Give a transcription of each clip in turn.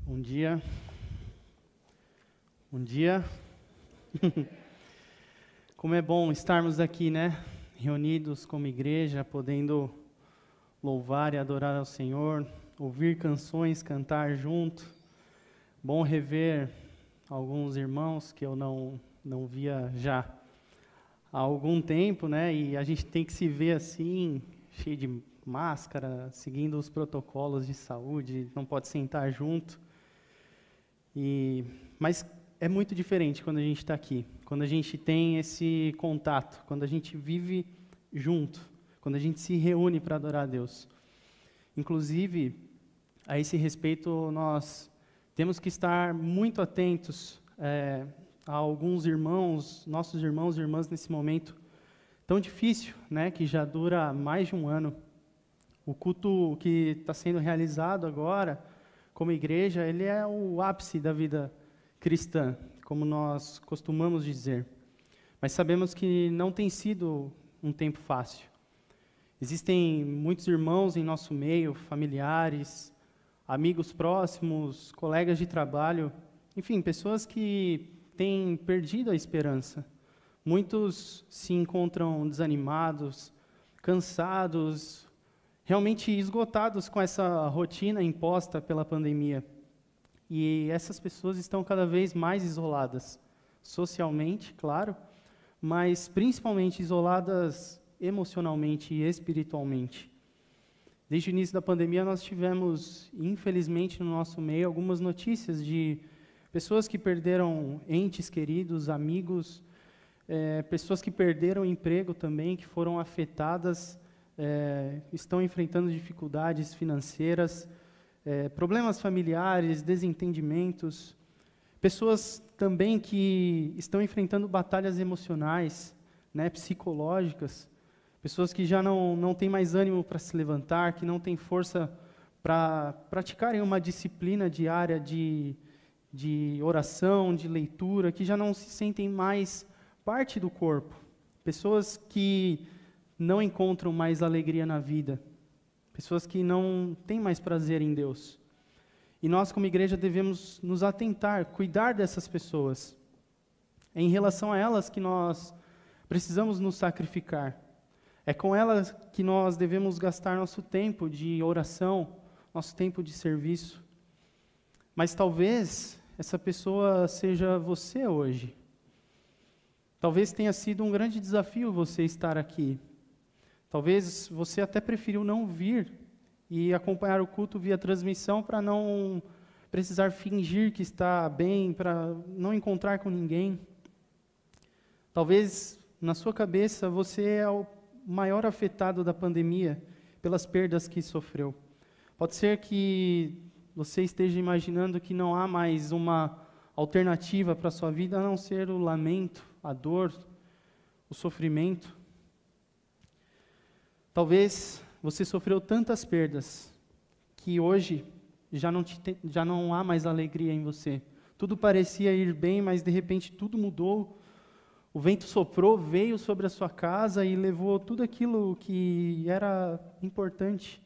Bom dia. Bom dia. Como é bom estarmos aqui, né? Reunidos como igreja, podendo louvar e adorar ao Senhor, ouvir canções, cantar junto. Bom rever alguns irmãos que eu não via já há algum tempo, né? E a gente tem que se ver assim, cheio de máscara, seguindo os protocolos de saúde, não pode sentar junto. Mas é muito diferente quando a gente está aqui, quando a gente tem esse contato, quando a gente vive junto, quando a gente se reúne para adorar a Deus. Inclusive, a esse respeito, nós temos que estar muito atentos a alguns irmãos, nossos irmãos e irmãs nesse momento tão difícil, né, que já dura mais de um ano. O culto que está sendo realizado agora, como igreja, ele é o ápice da vida cristã, como nós costumamos dizer. Mas sabemos que não tem sido um tempo fácil. Existem muitos irmãos em nosso meio, familiares, amigos próximos, colegas de trabalho, enfim, pessoas que têm perdido a esperança. Muitos se encontram desanimados, cansados, realmente esgotados com essa rotina imposta pela pandemia. E essas pessoas estão cada vez mais isoladas, socialmente, claro, mas principalmente isoladas emocionalmente e espiritualmente. Desde o início da pandemia, nós tivemos, infelizmente, no nosso meio, algumas notícias de pessoas que perderam entes queridos, amigos, pessoas que perderam emprego também, que foram afetadas, estão enfrentando dificuldades financeiras, problemas familiares, desentendimentos, pessoas também que estão enfrentando batalhas emocionais, né, psicológicas, pessoas que já não têm mais ânimo para se levantar, que não têm força para praticarem uma disciplina diária de oração, de leitura, que já não se sentem mais parte do corpo, pessoas que não encontram mais alegria na vida, pessoas que não têm mais prazer em Deus. E nós, como igreja, devemos nos atentar, cuidar dessas pessoas. É em relação a elas que nós precisamos nos sacrificar. É com elas que nós devemos gastar nosso tempo de oração, nosso tempo de serviço. Mas talvez essa pessoa seja você hoje. Talvez tenha sido um grande desafio você estar aqui. Talvez você até preferiu não vir e acompanhar o culto via transmissão para não precisar fingir que está bem, para não encontrar com ninguém. Talvez, na sua cabeça, você é o maior afetado da pandemia pelas perdas que sofreu. Pode ser que você esteja imaginando que não há mais uma alternativa para a sua vida a não ser o lamento, a dor, o sofrimento. Talvez você sofreu tantas perdas que hoje já não há mais alegria em você. Tudo parecia ir bem, mas de repente tudo mudou. O vento soprou, veio sobre a sua casa e levou tudo aquilo que era importante.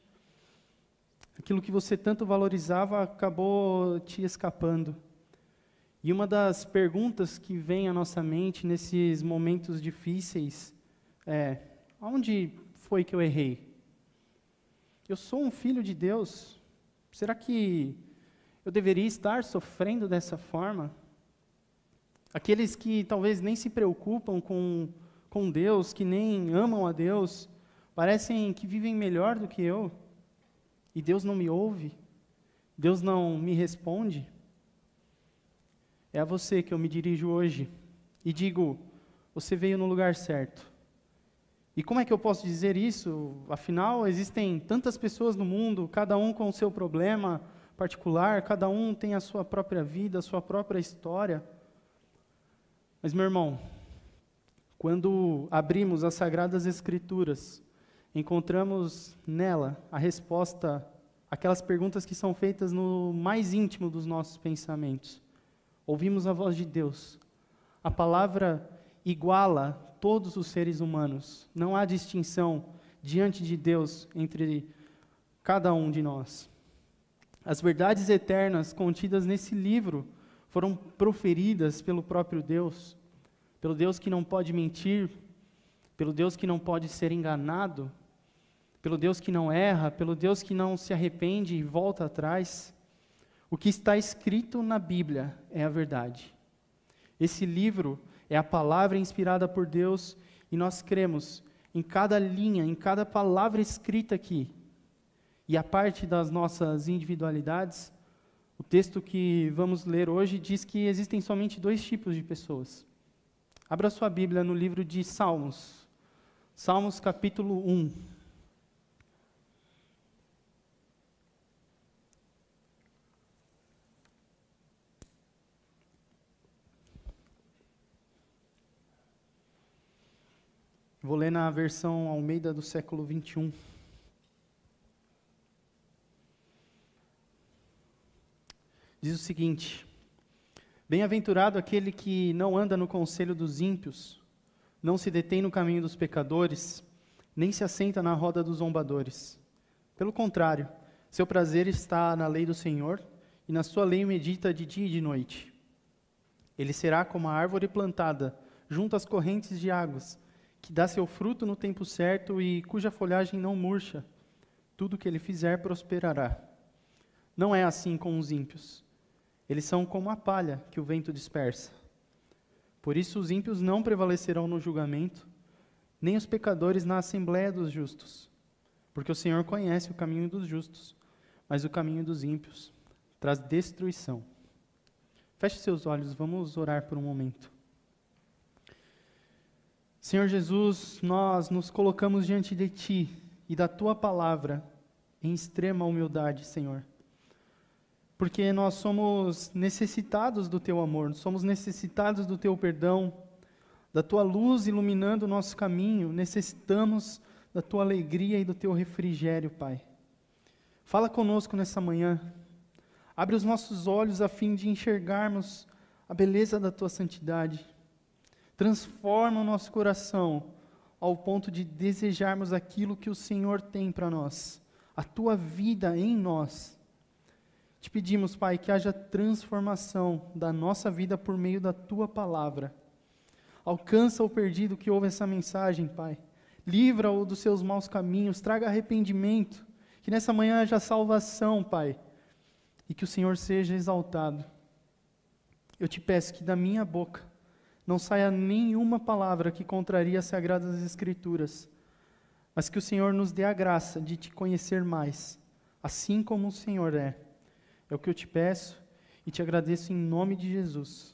Aquilo que você tanto valorizava acabou te escapando. E uma das perguntas que vem à nossa mente nesses momentos difíceis é: onde foi que eu errei? Eu sou um filho de Deus. Será que eu deveria estar sofrendo dessa forma? Aqueles que talvez nem se preocupam com Deus, que nem amam a Deus, parecem que vivem melhor do que eu. E Deus não me ouve? Deus não me responde? É a você que eu me dirijo hoje e digo: você veio no lugar certo. E como é que eu posso dizer isso? Afinal, existem tantas pessoas no mundo, cada um com o seu problema particular, cada um tem a sua própria vida, a sua própria história. Mas, meu irmão, quando abrimos as Sagradas Escrituras, encontramos nela a resposta àquelas perguntas que são feitas no mais íntimo dos nossos pensamentos. Ouvimos a voz de Deus. A palavra iguala todos os seres humanos. Não há distinção diante de Deus entre cada um de nós. As verdades eternas contidas nesse livro foram proferidas pelo próprio Deus, pelo Deus que não pode mentir, pelo Deus que não pode ser enganado, pelo Deus que não erra, pelo Deus que não se arrepende e volta atrás. O que está escrito na Bíblia é a verdade. Esse livro é a palavra inspirada por Deus e nós cremos em cada linha, em cada palavra escrita aqui. E a parte das nossas individualidades, o texto que vamos ler hoje diz que existem somente 2 tipos de pessoas. Abra sua Bíblia no livro de Salmos, Salmos capítulo 1. Vou ler na versão Almeida do século 21. Diz o seguinte: Bem-aventurado aquele que não anda no conselho dos ímpios, não se detém no caminho dos pecadores, nem se assenta na roda dos zombadores. Pelo contrário, seu prazer está na lei do Senhor, e na sua lei medita de dia e de noite. Ele será como a árvore plantada junto às correntes de águas, que dá seu fruto no tempo certo e cuja folhagem não murcha. Tudo que ele fizer prosperará. Não é assim com os ímpios. Eles são como a palha que o vento dispersa. Por isso os ímpios não prevalecerão no julgamento, nem os pecadores na assembleia dos justos. Porque o Senhor conhece o caminho dos justos, mas o caminho dos ímpios traz destruição. Feche seus olhos, vamos orar por um momento. Senhor Jesus, nós nos colocamos diante de Ti e da Tua palavra em extrema humildade, Senhor. Porque nós somos necessitados do Teu amor, somos necessitados do Teu perdão, da Tua luz iluminando o nosso caminho, necessitamos da Tua alegria e do Teu refrigério, Pai. Fala conosco nessa manhã, abre os nossos olhos a fim de enxergarmos a beleza da Tua santidade. Transforma o nosso coração ao ponto de desejarmos aquilo que o Senhor tem para nós, a Tua vida em nós. Te pedimos, Pai, que haja transformação da nossa vida por meio da Tua palavra. Alcança o perdido que ouve essa mensagem, Pai. Livra-o dos seus maus caminhos, traga arrependimento, que nessa manhã haja salvação, Pai, e que o Senhor seja exaltado. Eu te peço que da minha boca não saia nenhuma palavra que contraria as Sagradas Escrituras, mas que o Senhor nos dê a graça de Te conhecer mais, assim como o Senhor é. É o que eu te peço e te agradeço em nome de Jesus.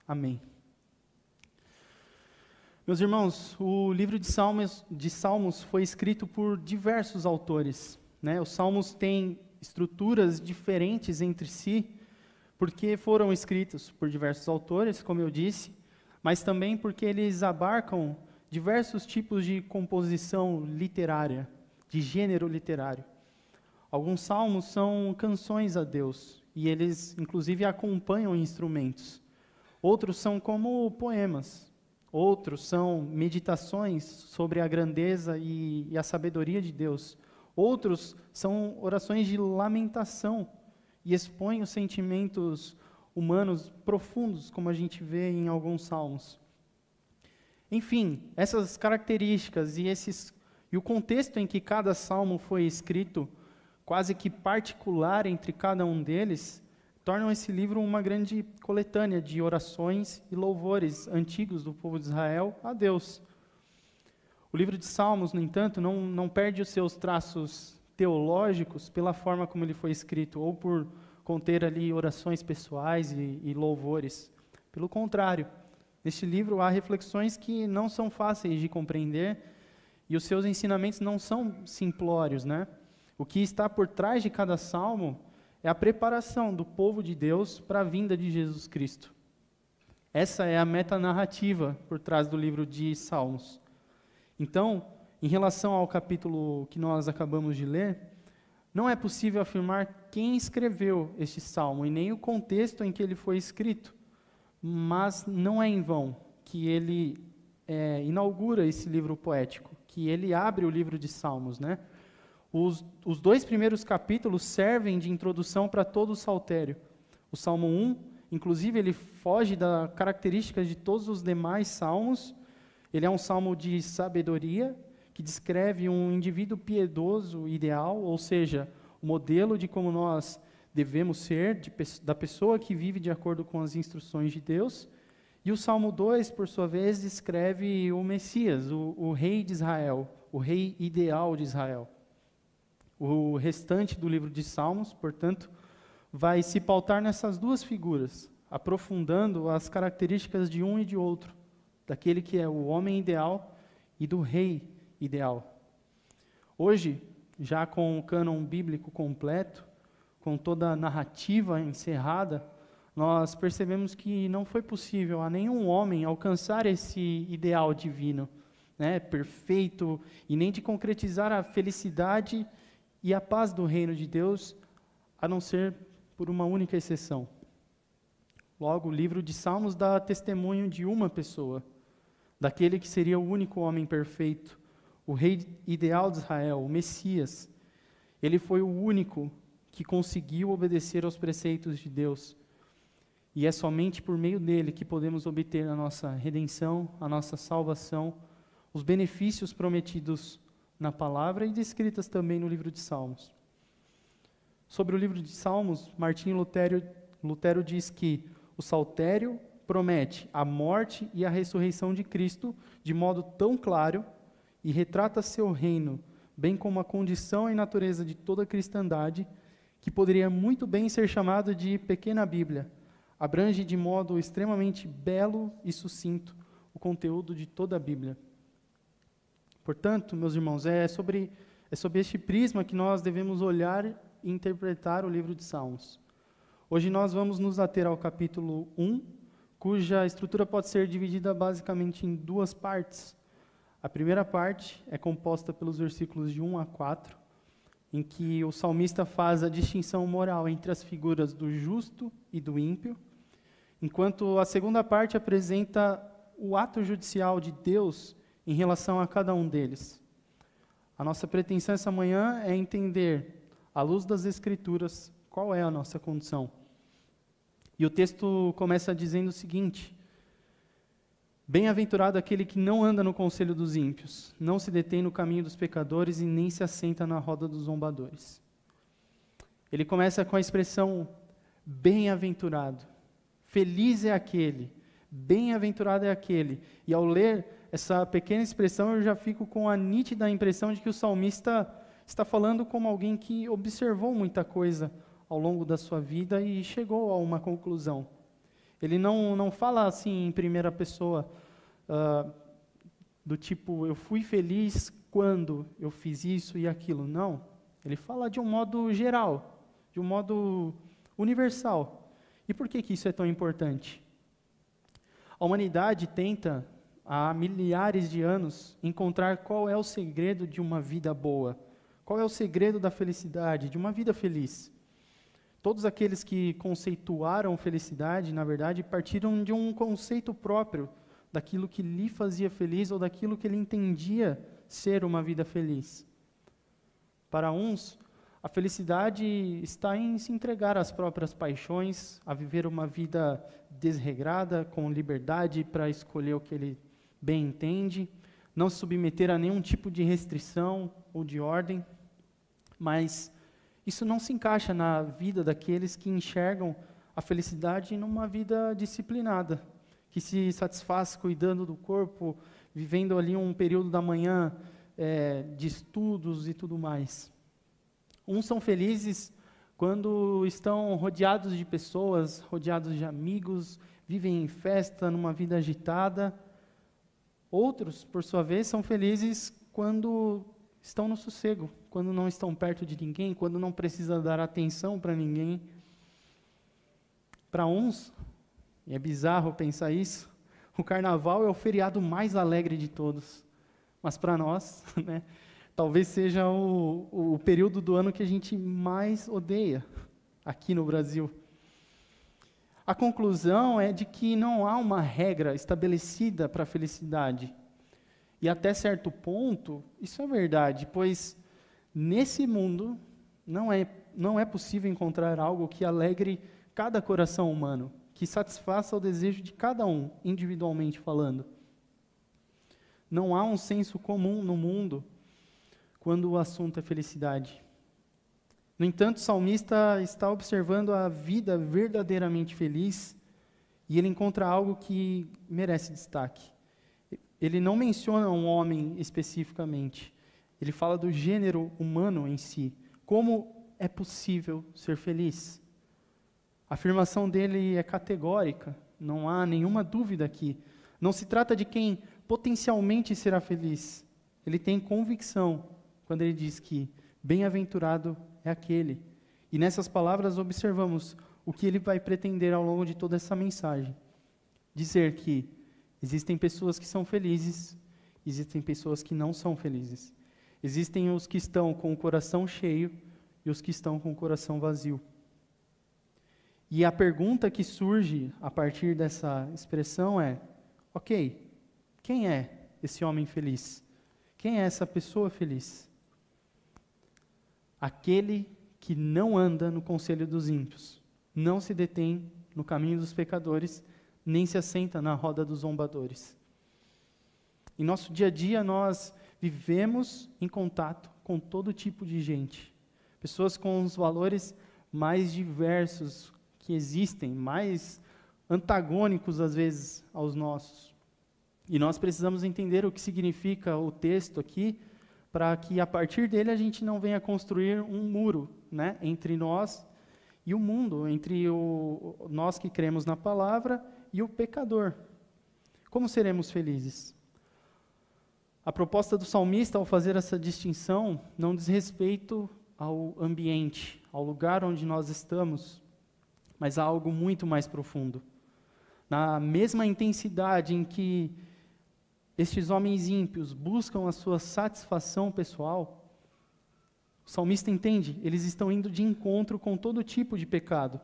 Amém. Meus irmãos, o livro de Salmos foi escrito por diversos autores, né? Os Salmos têm estruturas diferentes entre si, porque foram escritos por diversos autores, como eu disse, mas também porque eles abarcam diversos tipos de composição literária, de gênero literário. Alguns salmos são canções a Deus, e eles, inclusive, acompanham instrumentos. Outros são como poemas. Outros são meditações sobre a grandeza e a sabedoria de Deus. Outros são orações de lamentação e expõem os sentimentos humanos profundos, como a gente vê em alguns salmos. Enfim, essas características e o contexto em que cada salmo foi escrito, quase que particular entre cada um deles, tornam esse livro uma grande coletânea de orações e louvores antigos do povo de Israel a Deus. O livro de Salmos, no entanto, não perde os seus traços teológicos pela forma como ele foi escrito, ou por conter ali orações pessoais e louvores. Pelo contrário, neste livro há reflexões que não são fáceis de compreender e os seus ensinamentos não são simplórios, né? O que está por trás de cada salmo é a preparação do povo de Deus para a vinda de Jesus Cristo. Essa é a metanarrativa por trás do livro de Salmos. Então, em relação ao capítulo que nós acabamos de ler, não é possível afirmar quem escreveu este salmo e nem o contexto em que ele foi escrito, mas não é em vão que ele inaugura esse livro poético, que ele abre o livro de Salmos, né? Os 2 primeiros capítulos servem de introdução para todo o saltério. O Salmo 1, inclusive, ele foge das características de todos os demais salmos. Ele é um salmo de sabedoria, que descreve um indivíduo piedoso ideal, ou seja, o modelo de como nós devemos ser, da pessoa que vive de acordo com as instruções de Deus. E o Salmo 2, por sua vez, descreve o Messias, o rei de Israel, o rei ideal de Israel. O restante do livro de Salmos, portanto, vai se pautar nessas 2 figuras, aprofundando as características de um e de outro, daquele que é o homem ideal e do rei ideal. Hoje, já com o cânon bíblico completo, com toda a narrativa encerrada, nós percebemos que não foi possível a nenhum homem alcançar esse ideal divino, né, perfeito, e nem de concretizar a felicidade e a paz do reino de Deus, a não ser por uma única exceção. Logo, o livro de Salmos dá testemunho de uma pessoa, daquele que seria o único homem perfeito, o rei ideal de Israel, o Messias. Ele foi o único que conseguiu obedecer aos preceitos de Deus. E é somente por meio dele que podemos obter a nossa redenção, a nossa salvação, os benefícios prometidos na palavra e descritas também no livro de Salmos. Sobre o livro de Salmos, Martinho Lutero diz que o saltério promete a morte e a ressurreição de Cristo de modo tão claro e retrata seu reino, bem como a condição e natureza de toda a cristandade, que poderia muito bem ser chamado de pequena Bíblia. Abrange de modo extremamente belo e sucinto o conteúdo de toda a Bíblia. Portanto, meus irmãos, é sobre este prisma que nós devemos olhar e interpretar o livro de Salmos. Hoje nós vamos nos ater ao capítulo 1, cuja estrutura pode ser dividida basicamente em 2 partes. A primeira parte é composta pelos versículos de 1 a 4, em que o salmista faz a distinção moral entre as figuras do justo e do ímpio, enquanto a segunda parte apresenta o ato judicial de Deus em relação a cada um deles. A nossa pretensão essa manhã é entender, à luz das Escrituras, qual é a nossa condição. E o texto começa dizendo o seguinte: bem-aventurado aquele que não anda no conselho dos ímpios, não se detém no caminho dos pecadores e nem se assenta na roda dos zombadores. Ele começa com a expressão bem-aventurado. Feliz é aquele, bem-aventurado é aquele. E ao ler essa pequena expressão, eu já fico com a nítida impressão de que o salmista está falando como alguém que observou muita coisa ao longo da sua vida e chegou a uma conclusão. Ele não fala assim em primeira pessoa, do tipo, eu fui feliz quando eu fiz isso e aquilo. Não, ele fala de um modo geral, de um modo universal. E por que isso é tão importante? A humanidade tenta, há milhares de anos, encontrar qual é o segredo de uma vida boa, qual é o segredo da felicidade, de uma vida feliz. Todos aqueles que conceituaram felicidade, na verdade, partiram de um conceito próprio daquilo que lhe fazia feliz ou daquilo que ele entendia ser uma vida feliz. Para uns, a felicidade está em se entregar às próprias paixões, a viver uma vida desregrada, com liberdade para escolher o que ele bem entende, não se submeter a nenhum tipo de restrição ou de ordem, mas isso não se encaixa na vida daqueles que enxergam a felicidade numa vida disciplinada, que se satisfaz cuidando do corpo, vivendo ali um período da manhã de estudos e tudo mais. Uns são felizes quando estão rodeados de pessoas, rodeados de amigos, vivem em festa, numa vida agitada. Outros, por sua vez, são felizes quando estão no sossego, quando não estão perto de ninguém, quando não precisa dar atenção para ninguém. Para uns, e é bizarro pensar isso, o carnaval é o feriado mais alegre de todos. Mas para nós, né, talvez seja o período do ano que a gente mais odeia aqui no Brasil. A conclusão é de que não há uma regra estabelecida para a felicidade. E até certo ponto, isso é verdade, pois nesse mundo não é possível encontrar algo que alegre cada coração humano, que satisfaça o desejo de cada um, individualmente falando. Não há um senso comum no mundo quando o assunto é felicidade. No entanto, o salmista está observando a vida verdadeiramente feliz e ele encontra algo que merece destaque. Ele não menciona um homem especificamente, ele fala do gênero humano em si. Como é possível ser feliz? A afirmação dele é categórica, não há nenhuma dúvida aqui. Não se trata de quem potencialmente será feliz. Ele tem convicção quando ele diz que bem-aventurado é aquele. E nessas palavras observamos o que ele vai pretender ao longo de toda essa mensagem. Dizer que existem pessoas que são felizes, existem pessoas que não são felizes. Existem os que estão com o coração cheio e os que estão com o coração vazio. E a pergunta que surge a partir dessa expressão é: ok, quem é esse homem feliz? Quem é essa pessoa feliz? Aquele que não anda no conselho dos ímpios, não se detém no caminho dos pecadores, nem se assenta na roda dos zombadores. Em nosso dia a dia, nós vivemos em contato com todo tipo de gente. Pessoas com os valores mais diversos que existem, mais antagônicos às vezes aos nossos. E nós precisamos entender o que significa o texto aqui, para que a partir dele a gente não venha construir um muro, né, entre nós e o mundo, entre nós que cremos na palavra e o pecador. Como seremos felizes? A proposta do salmista, ao fazer essa distinção, não diz respeito ao ambiente, ao lugar onde nós estamos, mas a algo muito mais profundo. Na mesma intensidade em que estes homens ímpios buscam a sua satisfação pessoal, o salmista entende, eles estão indo de encontro com todo tipo de pecado,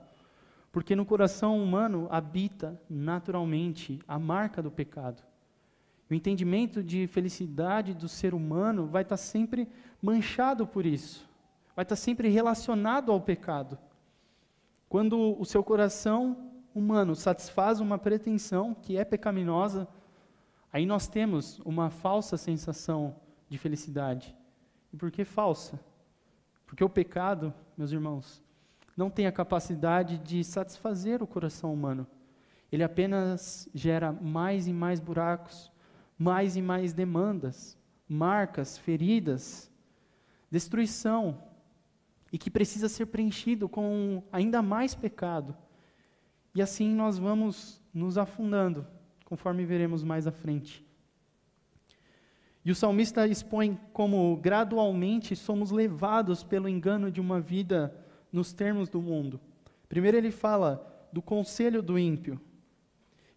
porque no coração humano habita naturalmente a marca do pecado. O entendimento de felicidade do ser humano vai estar sempre manchado por isso, vai estar sempre relacionado ao pecado. Quando o seu coração humano satisfaz uma pretensão que é pecaminosa, aí nós temos uma falsa sensação de felicidade. E por que falsa? Porque o pecado, meus irmãos, não tem a capacidade de satisfazer o coração humano. Ele apenas gera mais e mais buracos, mais e mais demandas, marcas, feridas, destruição, e que precisa ser preenchido com ainda mais pecado. E assim nós vamos nos afundando, conforme veremos mais à frente. E o salmista expõe como gradualmente somos levados pelo engano de uma vida nos termos do mundo. Primeiro ele fala do conselho do ímpio.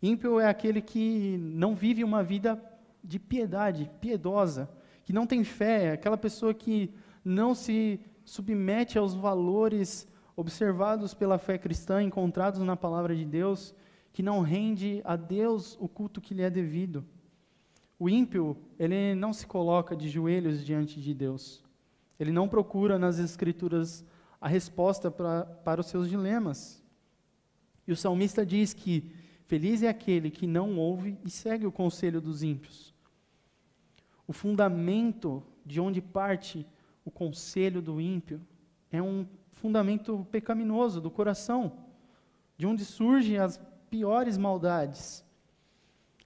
Ímpio é aquele que não vive uma vida de piedade, piedosa, que não tem fé, é aquela pessoa que não se submete aos valores observados pela fé cristã, encontrados na palavra de Deus, que não rende a Deus o culto que lhe é devido. O ímpio, ele não se coloca de joelhos diante de Deus. Ele não procura nas Escrituras a resposta para os seus dilemas. E o salmista diz que feliz é aquele que não ouve e segue o conselho dos ímpios. O fundamento de onde parte o conselho do ímpio é um fundamento pecaminoso do coração, de onde surgem as piores maldades.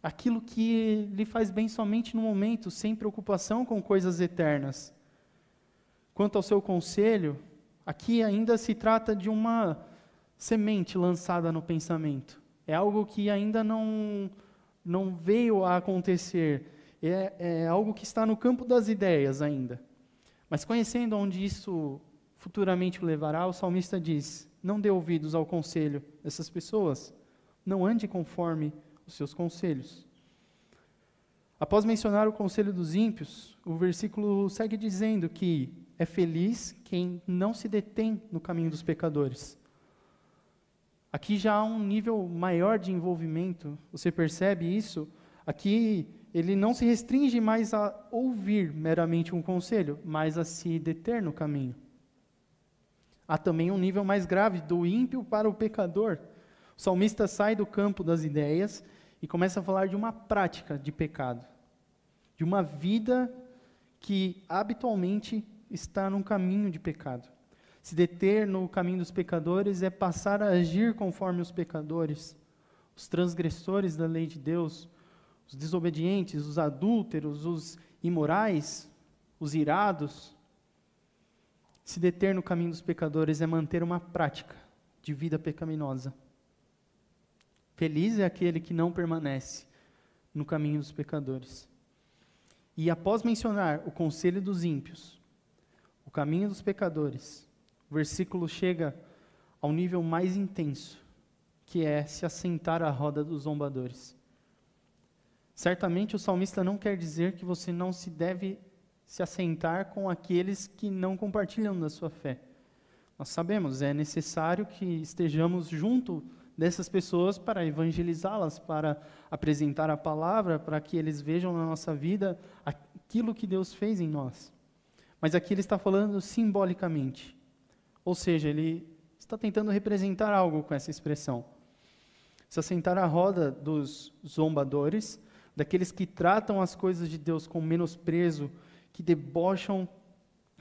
Aquilo que lhe faz bem somente no momento, sem preocupação com coisas eternas. Quanto ao seu conselho, aqui ainda se trata de uma semente lançada no pensamento. É algo que ainda não veio a acontecer. É algo que está no campo das ideias ainda. Mas conhecendo onde isso futuramente o levará, o salmista diz: não dê ouvidos ao conselho dessas pessoas, não ande conforme os seus conselhos. Após mencionar o conselho dos ímpios, o versículo segue dizendo que é feliz quem não se detém no caminho dos pecadores. Aqui já há um nível maior de envolvimento, você percebe isso? Aqui ele não se restringe mais a ouvir meramente um conselho, mas a se deter no caminho. Há também um nível mais grave, do ímpio para o pecador. O salmista sai do campo das ideias e começa a falar de uma prática de pecado, de uma vida que habitualmente está num caminho de pecado. Se deter no caminho dos pecadores é passar a agir conforme os pecadores, os transgressores da lei de Deus, os desobedientes, os adúlteros, os imorais, os irados. Se deter no caminho dos pecadores é manter uma prática de vida pecaminosa. Feliz é aquele que não permanece no caminho dos pecadores. E após mencionar o conselho dos ímpios, o caminho dos pecadores, o versículo chega ao nível mais intenso, que é se assentar à roda dos zombadores. Certamente o salmista não quer dizer que você não se deve se assentar com aqueles que não compartilham da sua fé. Nós sabemos, é necessário que estejamos junto dessas pessoas para evangelizá-las, para apresentar a palavra, para que eles vejam na nossa vida aquilo que Deus fez em nós. Mas aqui ele está falando simbolicamente. Ou seja, ele está tentando representar algo com essa expressão. Se assentar à roda dos zombadores, daqueles que tratam as coisas de Deus com menosprezo, que debocham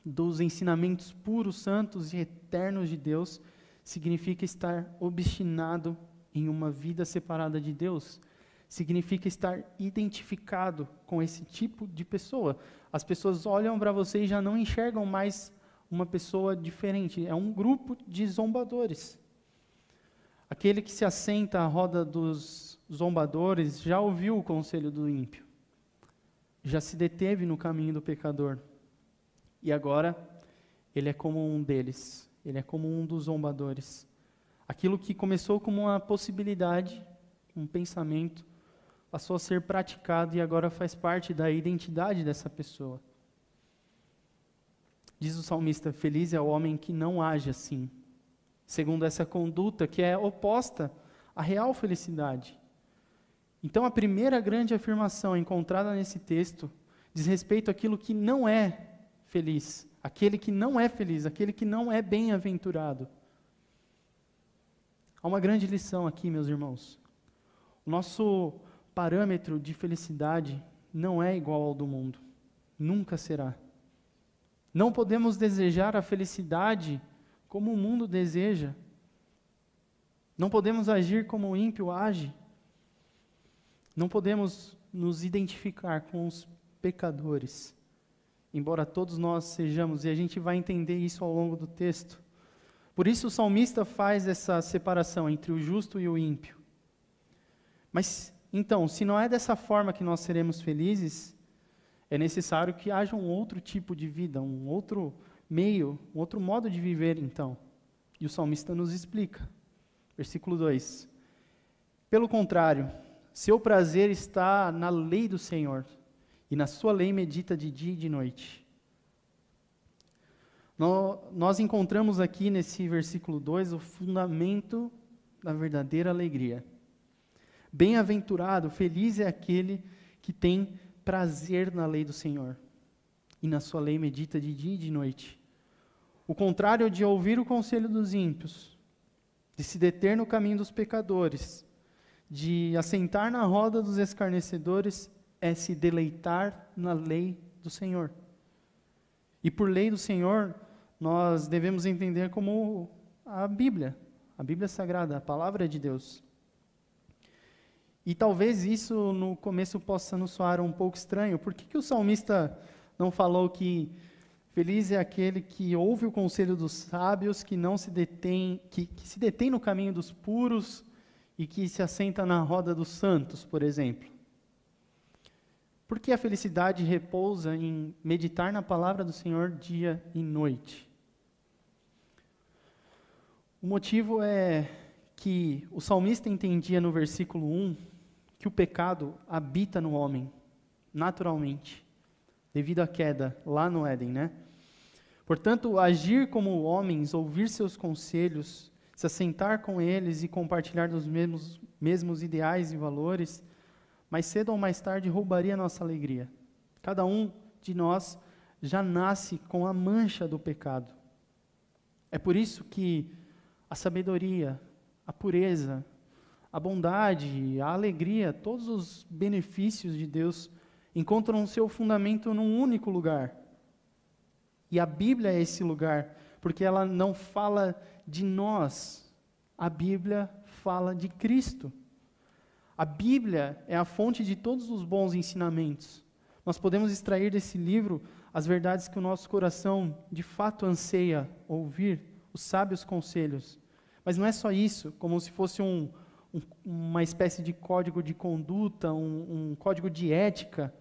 dos ensinamentos puros, santos e eternos de Deus, significa estar obstinado em uma vida separada de Deus. Significa estar identificado com esse tipo de pessoa. As pessoas olham para você e já não enxergam mais uma pessoa diferente. É um grupo de zombadores. Aquele que se assenta à roda dos zombadores já ouviu o conselho do ímpio. Já se deteve no caminho do pecador. E agora, ele é como um deles. Ele é como um dos zombadores. Aquilo que começou como uma possibilidade, um pensamento, passou a ser praticado e agora faz parte da identidade dessa pessoa. Diz o salmista: feliz é o homem que não age assim, segundo essa conduta que é oposta à real felicidade. Então, a primeira grande afirmação encontrada nesse texto diz respeito àquilo que não é feliz, aquele que não é feliz, aquele que não é bem-aventurado. Há uma grande lição aqui, meus irmãos. O nosso parâmetro de felicidade não é igual ao do mundo, nunca será. Não podemos desejar a felicidade como o mundo deseja. Não podemos agir como o ímpio age. Não podemos nos identificar com os pecadores, embora todos nós sejamos, e a gente vai entender isso ao longo do texto. Por isso o salmista faz essa separação entre o justo e o ímpio. Mas, então, se não é dessa forma que nós seremos felizes, é necessário que haja um outro tipo de vida, um outro meio, um outro modo de viver, então. E o salmista nos explica. Versículo 2. Pelo contrário, seu prazer está na lei do Senhor, e na sua lei medita de dia e de noite. Nós encontramos aqui nesse versículo 2 o fundamento da verdadeira alegria. Bem-aventurado, feliz é aquele que tem prazer na lei do Senhor, e na sua lei medita de dia e de noite. O contrário de ouvir o conselho dos ímpios, de se deter no caminho dos pecadores, de assentar na roda dos escarnecedores, é se deleitar na lei do Senhor. E por lei do Senhor, nós devemos entender como a Bíblia Sagrada, a Palavra de Deus. E talvez isso no começo possa nos soar um pouco estranho. Por que o salmista não falou que feliz é aquele que ouve o conselho dos sábios, que não se detém, que se detém no caminho dos puros e que se assenta na roda dos santos, por exemplo? Porque a felicidade repousa em meditar na palavra do Senhor dia e noite. O motivo é que o salmista entendia no versículo 1 que o pecado habita no homem, naturalmente, devido à queda lá no Éden, né? Portanto, agir como homens, ouvir seus conselhos, se assentar com eles e compartilhar dos mesmos ideais e valores, mais cedo ou mais tarde roubaria a nossa alegria. Cada um de nós já nasce com a mancha do pecado. É por isso que a sabedoria, a pureza, a bondade, a alegria, todos os benefícios de Deus encontram seu fundamento num único lugar. E a Bíblia é esse lugar, porque ela não fala de nós, a Bíblia fala de Cristo. A Bíblia é a fonte de todos os bons ensinamentos. Nós podemos extrair desse livro as verdades que o nosso coração de fato anseia ouvir, os sábios conselhos. Mas não é só isso, como se fosse uma espécie de código de conduta, um código de ética,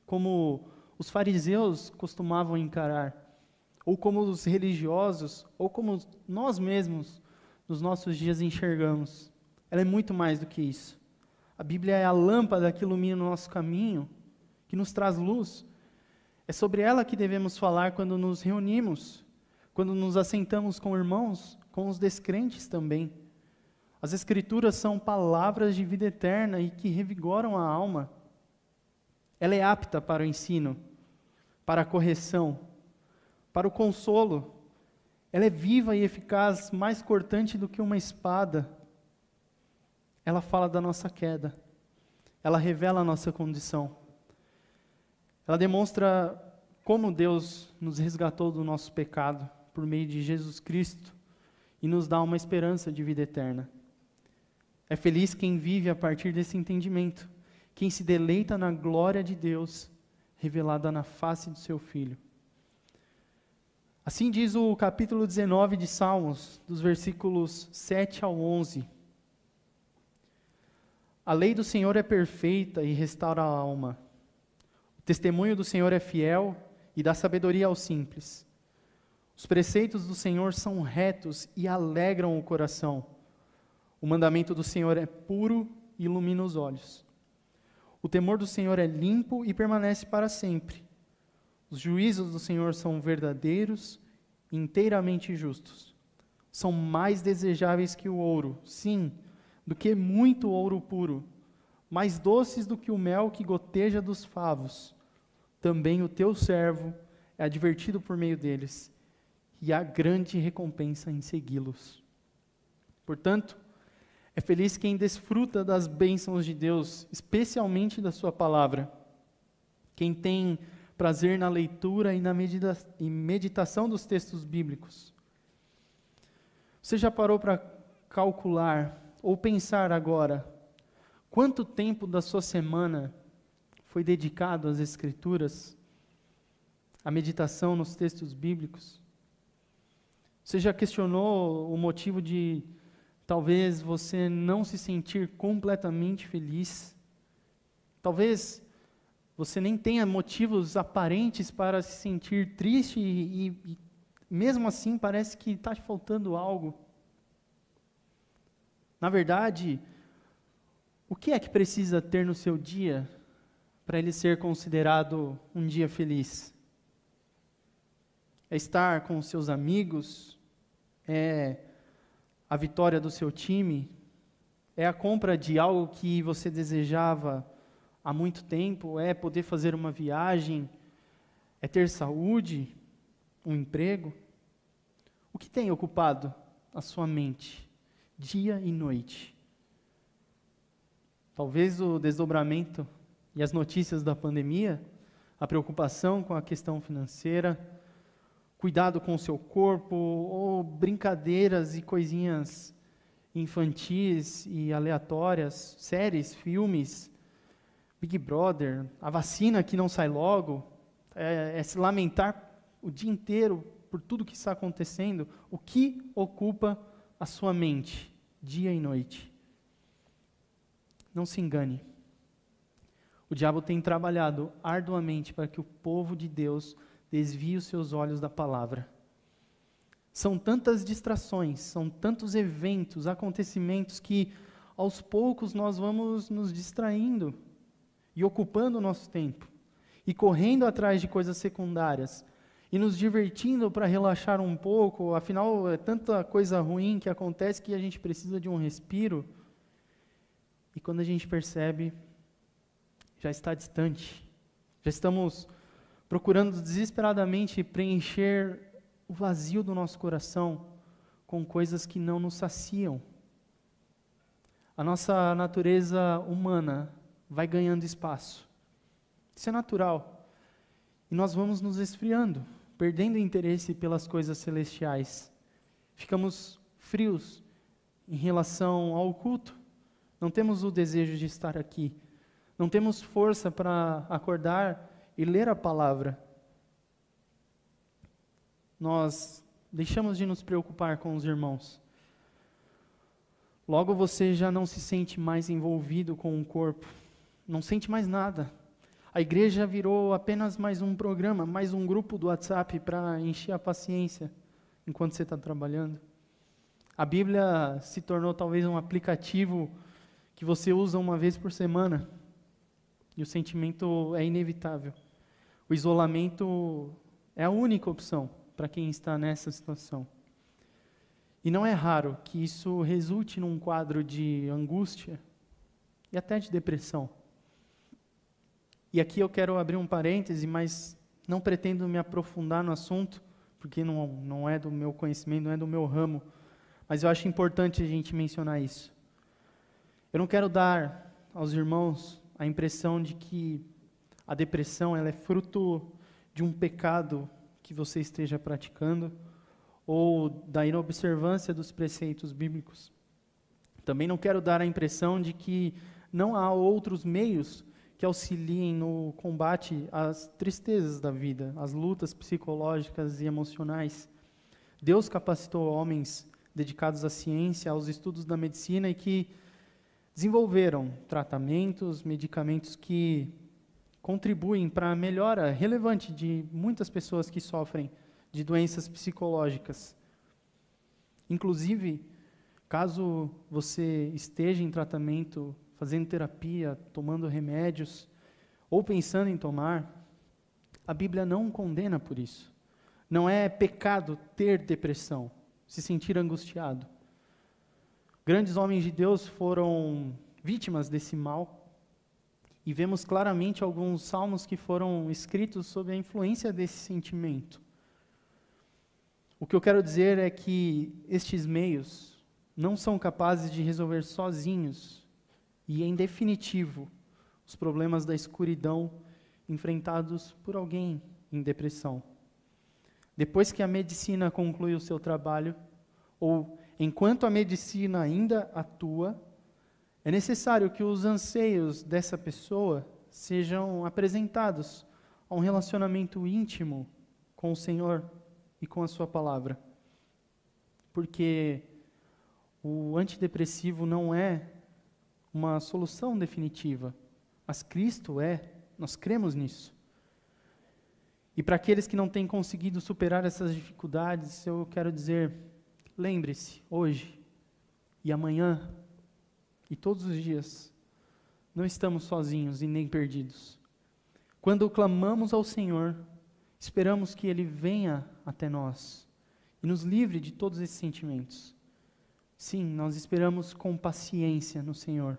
como os fariseus costumavam encarar, ou como os religiosos, ou como nós mesmos nos nossos dias enxergamos. Ela é muito mais do que isso. A Bíblia é a lâmpada que ilumina o nosso caminho, que nos traz luz. É sobre ela que devemos falar quando nos reunimos, quando nos assentamos com irmãos, com os descrentes também. As Escrituras são palavras de vida eterna e que revigoram a alma. Ela é apta para o ensino, para a correção, para o consolo. Ela é viva e eficaz, mais cortante do que uma espada. Ela fala da nossa queda. Ela revela a nossa condição. Ela demonstra como Deus nos resgatou do nosso pecado por meio de Jesus Cristo e nos dá uma esperança de vida eterna. É feliz quem vive a partir desse entendimento, quem se deleita na glória de Deus revelada na face do seu Filho. Assim diz o capítulo 19 de Salmos, dos versículos 7 ao 11. A lei do Senhor é perfeita e restaura a alma. O testemunho do Senhor é fiel e dá sabedoria aos simples. Os preceitos do Senhor são retos e alegram o coração. O mandamento do Senhor é puro e ilumina os olhos. O temor do Senhor é limpo e permanece para sempre. Os juízos do Senhor são verdadeiros e inteiramente justos. São mais desejáveis que o ouro, sim, do que muito ouro puro, mais doces do que o mel que goteja dos favos. Também o teu servo é advertido por meio deles, e há grande recompensa em segui-los. Portanto, é feliz quem desfruta das bênçãos de Deus, especialmente da sua palavra. Quem tem prazer na leitura e na meditação dos textos bíblicos. Você já parou para calcular ou pensar agora quanto tempo da sua semana foi dedicado às Escrituras, à meditação nos textos bíblicos? Você já questionou o motivo de talvez você não se sentir completamente feliz? Talvez você nem tenha motivos aparentes para se sentir triste e mesmo assim parece que está faltando algo. Na verdade, o que é que precisa ter no seu dia para ele ser considerado um dia feliz? É estar com os seus amigos? É a vitória do seu time? É a compra de algo que você desejava há muito tempo? É poder fazer uma viagem? É ter saúde? Um emprego? O que tem ocupado a sua mente, dia e noite? Talvez o desdobramento e as notícias da pandemia, a preocupação com a questão financeira, cuidado com o seu corpo, ou brincadeiras e coisinhas infantis e aleatórias, séries, filmes, Big Brother, a vacina que não sai logo, é se lamentar o dia inteiro por tudo que está acontecendo. O que ocupa a sua mente, dia e noite? Não se engane. O diabo tem trabalhado arduamente para que o povo de Deus desvie os seus olhos da palavra. São tantas distrações, são tantos eventos, acontecimentos que aos poucos nós vamos nos distraindo e ocupando o nosso tempo e correndo atrás de coisas secundárias e nos divertindo para relaxar um pouco. Afinal, é tanta coisa ruim que acontece que a gente precisa de um respiro. e quando a gente percebe, já está distante. Já estamos procurando desesperadamente preencher o vazio do nosso coração com coisas que não nos saciam. A nossa natureza humana vai ganhando espaço. Isso é natural. E nós vamos nos esfriando, perdendo interesse pelas coisas celestiais. Ficamos frios em relação ao culto. Não temos o desejo de estar aqui. Não temos força para acordar e ler a palavra. Nós deixamos de nos preocupar com os irmãos. Logo você já não se sente mais envolvido com o corpo. Não sente mais nada. A igreja virou apenas mais um programa, mais um grupo do WhatsApp para encher a paciência enquanto você está trabalhando. A Bíblia se tornou talvez um aplicativo que você usa uma vez por semana. E o sentimento é inevitável. O isolamento é a única opção para quem está nessa situação. E não é raro que isso resulte num quadro de angústia e até de depressão. E aqui eu quero abrir um parêntese, mas não pretendo me aprofundar no assunto, porque não é do meu conhecimento, não é do meu ramo, mas eu acho importante a gente mencionar isso. Eu não quero dar aos irmãos a impressão de que a depressão ela é fruto de um pecado que você esteja praticando ou da inobservância dos preceitos bíblicos. Também não quero dar a impressão de que não há outros meios que auxiliem no combate às tristezas da vida, às lutas psicológicas e emocionais. Deus capacitou homens dedicados à ciência, aos estudos da medicina e que desenvolveram tratamentos, medicamentos que contribuem para a melhora relevante de muitas pessoas que sofrem de doenças psicológicas. Inclusive, caso você esteja em tratamento, fazendo terapia, tomando remédios, ou pensando em tomar, a Bíblia não condena por isso. Não é pecado ter depressão, se sentir angustiado. Grandes homens de Deus foram vítimas desse mal, e vemos claramente alguns salmos que foram escritos sob a influência desse sentimento. O que eu quero dizer é que estes meios não são capazes de resolver sozinhos e, em definitivo, os problemas da escuridão enfrentados por alguém em depressão. Depois que a medicina conclui o seu trabalho, ou enquanto a medicina ainda atua, é necessário que os anseios dessa pessoa sejam apresentados a um relacionamento íntimo com o Senhor e com a sua palavra. Porque o antidepressivo não é uma solução definitiva, mas Cristo é, nós cremos nisso. E para aqueles que não têm conseguido superar essas dificuldades, eu quero dizer, lembre-se, hoje e amanhã, e todos os dias, não estamos sozinhos e nem perdidos. Quando clamamos ao Senhor, esperamos que Ele venha até nós e nos livre de todos esses sentimentos. Sim, nós esperamos com paciência no Senhor.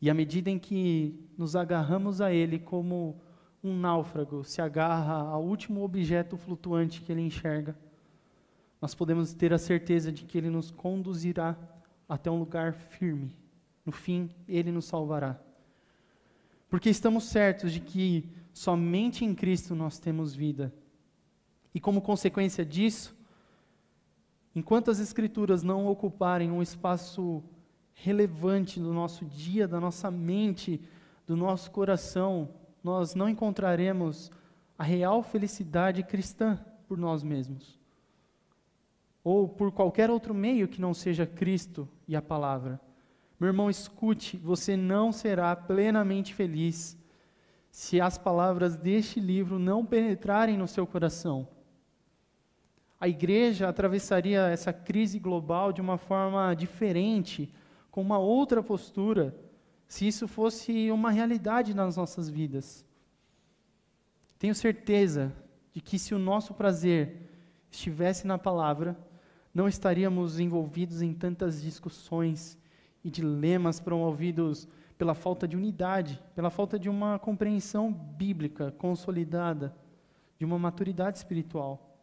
E à medida em que nos agarramos a Ele como um náufrago se agarra ao último objeto flutuante que ele enxerga, nós podemos ter a certeza de que Ele nos conduzirá até um lugar firme. No fim, Ele nos salvará. Porque estamos certos de que somente em Cristo nós temos vida. E como consequência disso, enquanto as Escrituras não ocuparem um espaço relevante do nosso dia, da nossa mente, do nosso coração, nós não encontraremos a real felicidade cristã por nós mesmos. Ou por qualquer outro meio que não seja Cristo e a palavra. Meu irmão, escute, você não será plenamente feliz se as palavras deste livro não penetrarem no seu coração. A igreja atravessaria essa crise global de uma forma diferente, com uma outra postura, se isso fosse uma realidade nas nossas vidas. Tenho certeza de que se o nosso prazer estivesse na palavra, não estaríamos envolvidos em tantas discussões e dilemas promovidos pela falta de unidade, pela falta de uma compreensão bíblica consolidada, de uma maturidade espiritual.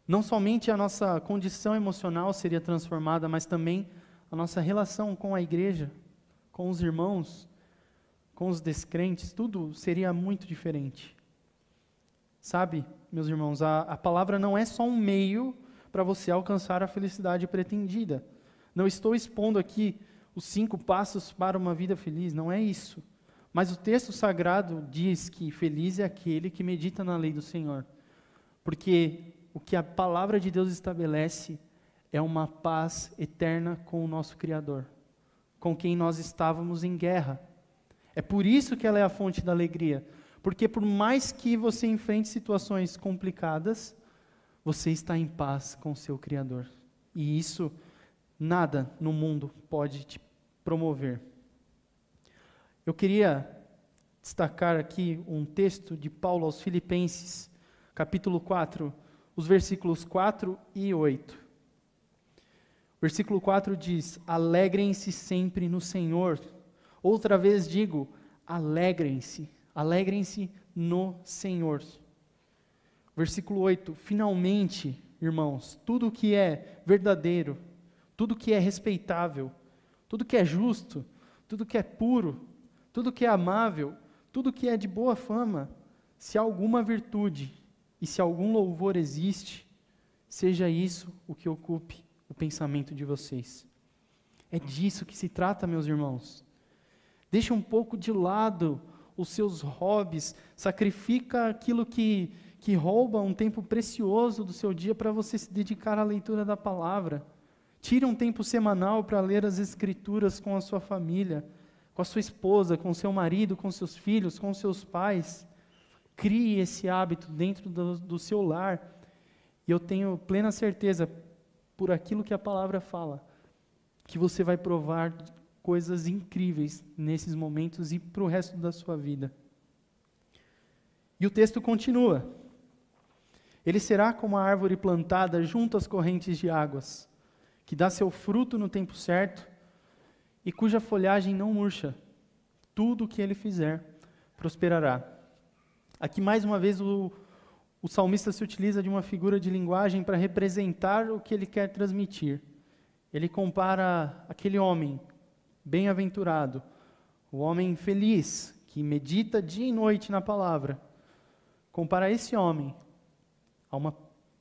Não somente a nossa condição emocional seria transformada, mas também a nossa relação com a igreja, com os irmãos, com os descrentes, tudo seria muito diferente. Sabe, meus irmãos, a palavra não é só um meio para você alcançar a felicidade pretendida. Não estou expondo aqui os 5 passos para uma vida feliz, não é isso. Mas o texto sagrado diz que feliz é aquele que medita na lei do Senhor. Porque o que a palavra de Deus estabelece é uma paz eterna com o nosso Criador, com quem nós estávamos em guerra. É por isso que ela é a fonte da alegria. Porque por mais que você enfrente situações complicadas, você está em paz com o seu Criador. E isso nada no mundo pode te promover. Eu queria destacar aqui um texto de Paulo aos Filipenses, capítulo 4, os versículos 4 e 8. Versículo 4 diz: alegrem-se sempre no Senhor. Outra vez digo, alegrem-se. Alegrem-se no Senhor. Versículo 8, finalmente, irmãos, tudo que é verdadeiro, tudo que é respeitável, tudo que é justo, tudo que é puro, tudo que é amável, tudo que é de boa fama, se alguma virtude e se algum louvor existe, seja isso o que ocupe o pensamento de vocês. É disso que se trata, meus irmãos. Deixa um pouco de lado os seus hobbies, sacrifica aquilo que rouba um tempo precioso do seu dia para você se dedicar à leitura da palavra. Tire um tempo semanal para ler as Escrituras com a sua família, com a sua esposa, com o seu marido, com seus filhos, com seus pais. Crie esse hábito dentro do seu lar. E eu tenho plena certeza, por aquilo que a palavra fala, que você vai provar coisas incríveis nesses momentos e para o resto da sua vida. E o texto continua. Ele será como a árvore plantada junto às correntes de águas, que dá seu fruto no tempo certo e cuja folhagem não murcha. Tudo o que ele fizer prosperará. Aqui mais uma vez o salmista se utiliza de uma figura de linguagem para representar o que ele quer transmitir. Ele compara aquele homem bem-aventurado, o homem feliz, que medita dia e noite na palavra, compara esse homem a uma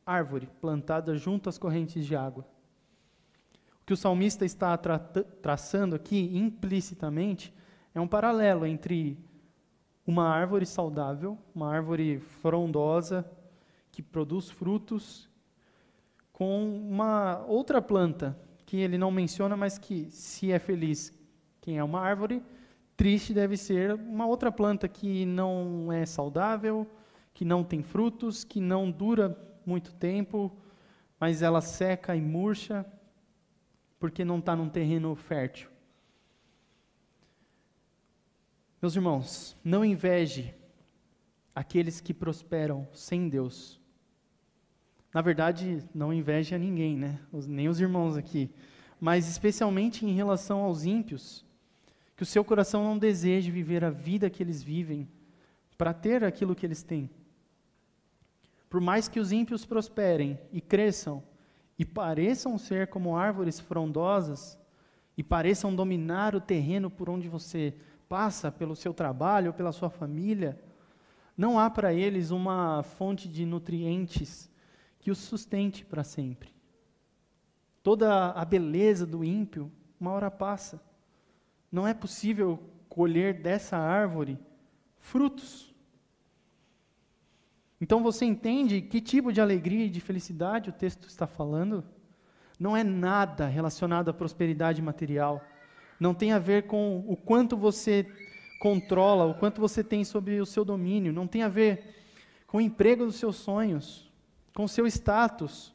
árvore plantada junto às correntes de água. O que o salmista está traçando aqui, implicitamente, é um paralelo entre uma árvore saudável, uma árvore frondosa, que produz frutos, com uma outra planta, que ele não menciona, mas que, se é feliz quem é uma árvore, triste deve ser uma outra planta que não é saudável, que não tem frutos, que não dura muito tempo, mas ela seca e murcha, porque não está num terreno fértil. Meus irmãos, não inveje aqueles que prosperam sem Deus. Na verdade, não inveje a ninguém, né? Nem os irmãos aqui. Mas especialmente em relação aos ímpios, que o seu coração não deseje viver a vida que eles vivem para ter aquilo que eles têm. Por mais que os ímpios prosperem e cresçam e pareçam ser como árvores frondosas e pareçam dominar o terreno por onde você passa, pelo seu trabalho, pela sua família, não há para eles uma fonte de nutrientes que os sustente para sempre. Toda a beleza do ímpio, uma hora passa. Não é possível colher dessa árvore frutos. Então você entende que tipo de alegria e de felicidade o texto está falando? Não é nada relacionado à prosperidade material. Não tem a ver com o quanto você controla, o quanto você tem sob o seu domínio. Não tem a ver com o emprego dos seus sonhos, com o seu status,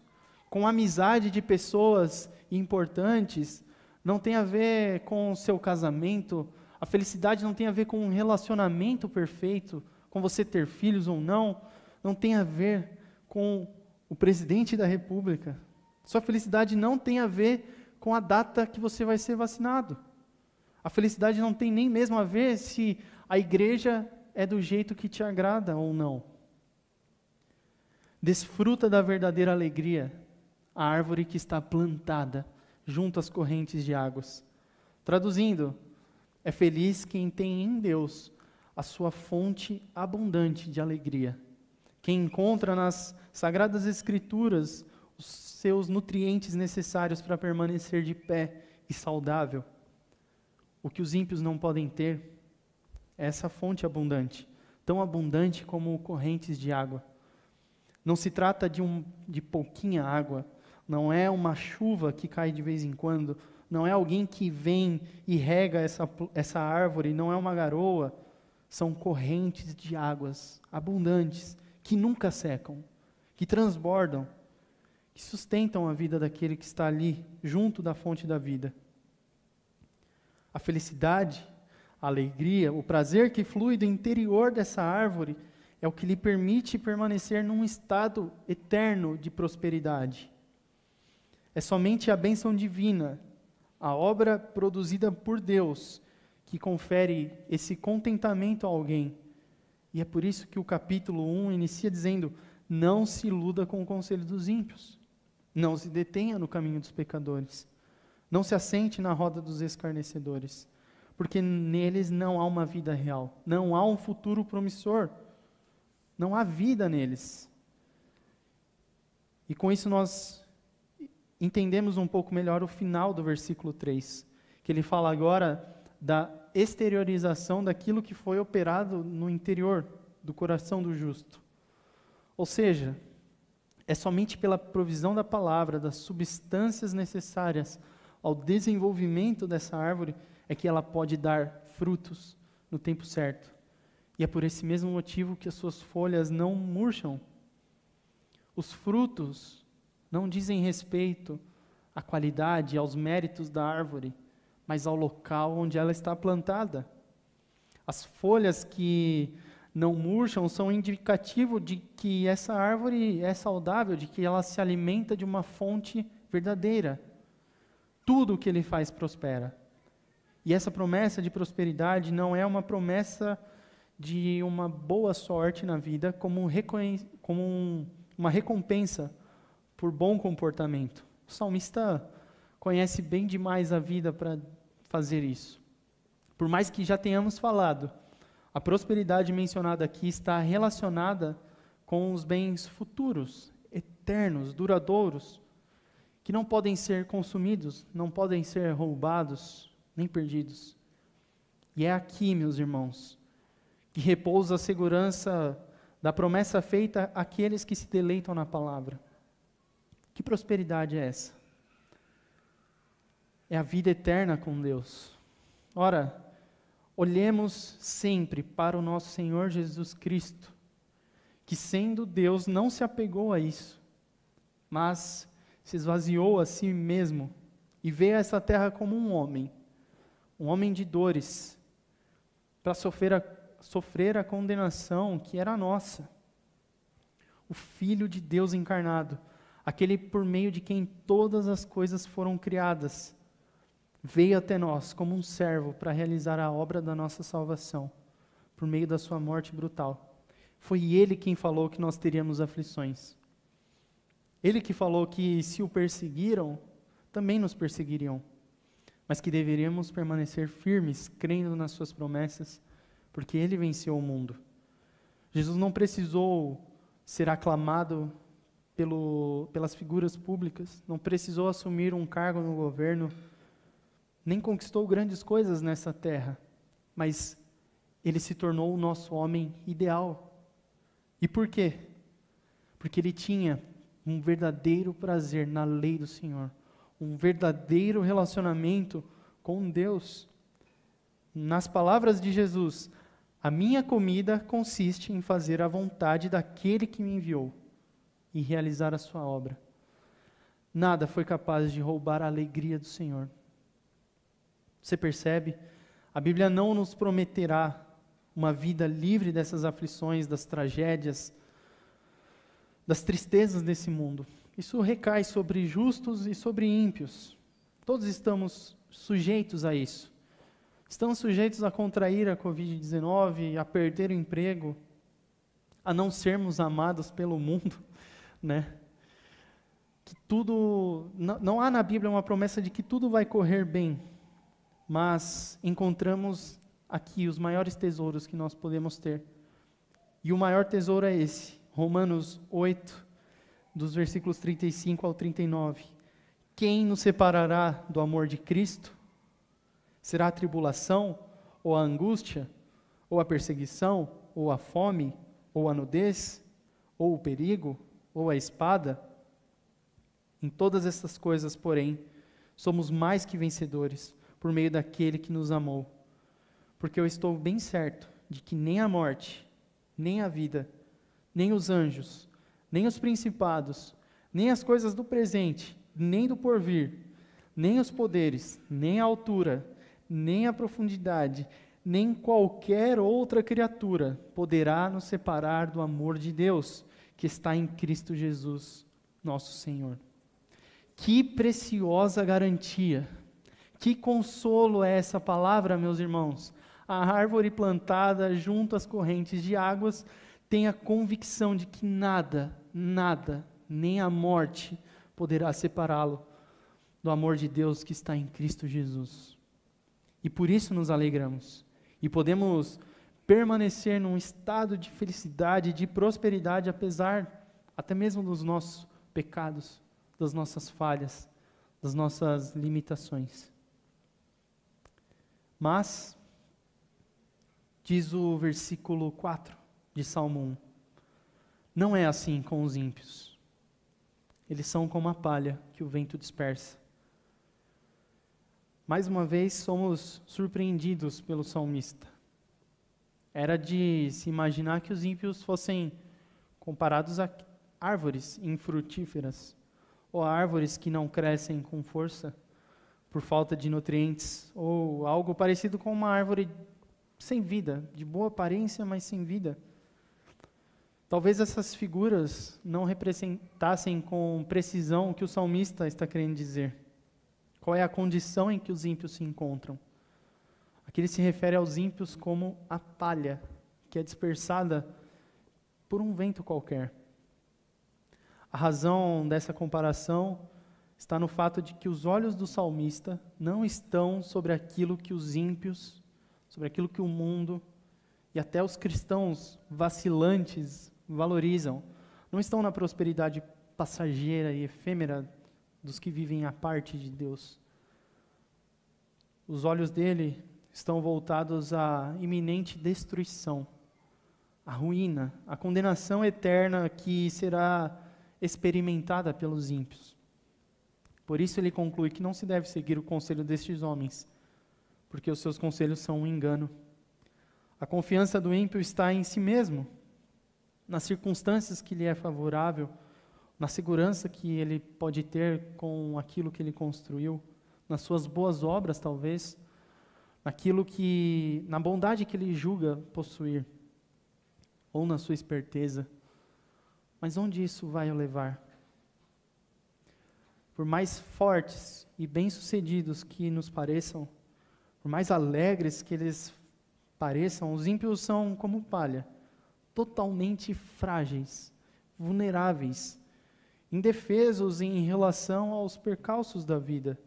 com a amizade de pessoas importantes. Não tem a ver com o seu casamento. A felicidade não tem a ver com um relacionamento perfeito, com você ter filhos ou não. Não tem a ver com o presidente da República. Sua felicidade não tem a ver com a data que você vai ser vacinado. A felicidade não tem nem mesmo a ver se a igreja é do jeito que te agrada ou não. Desfruta da verdadeira alegria, a árvore que está plantada junto às correntes de águas. Traduzindo, é feliz quem tem em Deus a sua fonte abundante de alegria. Quem encontra nas Sagradas Escrituras os seus nutrientes necessários para permanecer de pé e saudável. O que os ímpios não podem ter é essa fonte abundante, tão abundante como correntes de água. Não se trata de pouquinha água, não é uma chuva que cai de vez em quando, não é alguém que vem e rega essa árvore, não é uma garoa, são correntes de águas abundantes, que nunca secam, que transbordam, que sustentam a vida daquele que está ali, junto da fonte da vida. A felicidade, a alegria, o prazer que flui do interior dessa árvore é o que lhe permite permanecer num estado eterno de prosperidade. É somente a bênção divina, a obra produzida por Deus, que confere esse contentamento a alguém. E é por isso que o capítulo 1 inicia dizendo: não se iluda com o conselho dos ímpios, não se detenha no caminho dos pecadores, não se assente na roda dos escarnecedores, porque neles não há uma vida real, não há um futuro promissor, não há vida neles. E com isso nós entendemos um pouco melhor o final do versículo 3, que ele fala agora da exteriorização daquilo que foi operado no interior do coração do justo. Ou seja, é somente pela provisão da palavra, das substâncias necessárias ao desenvolvimento dessa árvore, é que ela pode dar frutos no tempo certo. E é por esse mesmo motivo que as suas folhas não murcham. Os frutos não dizem respeito à qualidade, aos méritos da árvore, mas ao local onde ela está plantada. As folhas que não murcham são indicativo de que essa árvore é saudável, de que ela se alimenta de uma fonte verdadeira. Tudo o que ele faz prospera. E essa promessa de prosperidade não é uma promessa de uma boa sorte na vida, como uma recompensa por bom comportamento. O salmista conhece bem demais a vida para fazer isso. Por mais que já tenhamos falado, a prosperidade mencionada aqui está relacionada com os bens futuros, eternos, duradouros, que não podem ser consumidos, não podem ser roubados, nem perdidos. E é aqui, meus irmãos, que repousa a segurança da promessa feita àqueles que se deleitam na palavra. Que prosperidade é essa? É a vida eterna com Deus. Ora, olhemos sempre para o nosso Senhor Jesus Cristo, que sendo Deus não se apegou a isso, mas se esvaziou a si mesmo e veio a essa terra como um homem de dores, para sofrer a condenação que era nossa. O Filho de Deus encarnado, aquele por meio de quem todas as coisas foram criadas, veio até nós como um servo para realizar a obra da nossa salvação, por meio da sua morte brutal. Foi Ele quem falou que nós teríamos aflições. Ele que falou que se o perseguiram, também nos perseguiriam, mas que deveríamos permanecer firmes, crendo nas suas promessas, porque Ele venceu o mundo. Jesus não precisou ser aclamado pelas figuras públicas, não precisou assumir um cargo no governo, nem conquistou grandes coisas nessa terra, mas Ele se tornou o nosso homem ideal. E por quê? Porque Ele tinha um verdadeiro prazer na lei do Senhor, um verdadeiro relacionamento com Deus. Nas palavras de Jesus, a minha comida consiste em fazer a vontade daquele que me enviou e realizar a sua obra. Nada foi capaz de roubar a alegria do Senhor. Você percebe? A Bíblia não nos prometerá uma vida livre dessas aflições, das tragédias, das tristezas desse mundo. Isso recai sobre justos e sobre ímpios. Todos estamos sujeitos a isso. Estamos sujeitos a contrair a Covid-19, a perder o emprego, a não sermos amados pelo mundo, né? Que tudo, não há na Bíblia uma promessa de que tudo vai correr bem, mas encontramos aqui os maiores tesouros que nós podemos ter. E o maior tesouro é esse, Romanos 8, dos versículos 35 ao 39. Quem nos separará do amor de Cristo? Será a tribulação, ou a angústia, ou a perseguição, ou a fome, ou a nudez, ou o perigo, ou a espada? Em todas essas coisas, porém, somos mais que vencedores, por meio daquele que nos amou. Porque eu estou bem certo de que nem a morte, nem a vida, nem os anjos, nem os principados, nem as coisas do presente, nem do porvir, nem os poderes, nem a altura, nem a profundidade, nem qualquer outra criatura poderá nos separar do amor de Deus, que está em Cristo Jesus, nosso Senhor. Que preciosa garantia, que consolo é essa palavra, meus irmãos. A árvore plantada junto às correntes de águas tem a convicção de que nada, nem a morte poderá separá-lo do amor de Deus que está em Cristo Jesus. E por isso nos alegramos. E podemos permanecer num estado de felicidade, de prosperidade, apesar até mesmo dos nossos pecados, das nossas falhas, das nossas limitações. Mas, diz o versículo 4 de Salmo 1, não é assim com os ímpios. Eles são como a palha que o vento dispersa. Mais uma vez, somos surpreendidos pelo salmista. Era de se imaginar que os ímpios fossem comparados a árvores infrutíferas, ou a árvores que não crescem com força por falta de nutrientes, ou algo parecido com uma árvore sem vida, de boa aparência, mas sem vida. Talvez essas figuras não representassem com precisão o que o salmista está querendo dizer. Qual é a condição em que os ímpios se encontram? Aqui ele se refere aos ímpios como a palha, que é dispersada por um vento qualquer. A razão dessa comparação está no fato de que os olhos do salmista não estão sobre aquilo que os ímpios, sobre aquilo que o mundo e até os cristãos vacilantes valorizam. Não estão na prosperidade passageira e efêmera dos que vivem à parte de Deus. Os olhos dele estão voltados à iminente destruição, à ruína, à condenação eterna que será experimentada pelos ímpios. Por isso ele conclui que não se deve seguir o conselho destes homens, porque os seus conselhos são um engano. A confiança do ímpio está em si mesmo, nas circunstâncias que lhe é favorável, na segurança que ele pode ter com aquilo que ele construiu, nas suas boas obras talvez, na bondade que ele julga possuir, ou na sua esperteza. Mas onde isso vai o levar? Por mais fortes e bem-sucedidos que nos pareçam, por mais alegres que eles pareçam, os ímpios são como palha, totalmente frágeis, vulneráveis, indefesos em relação aos percalços da vida.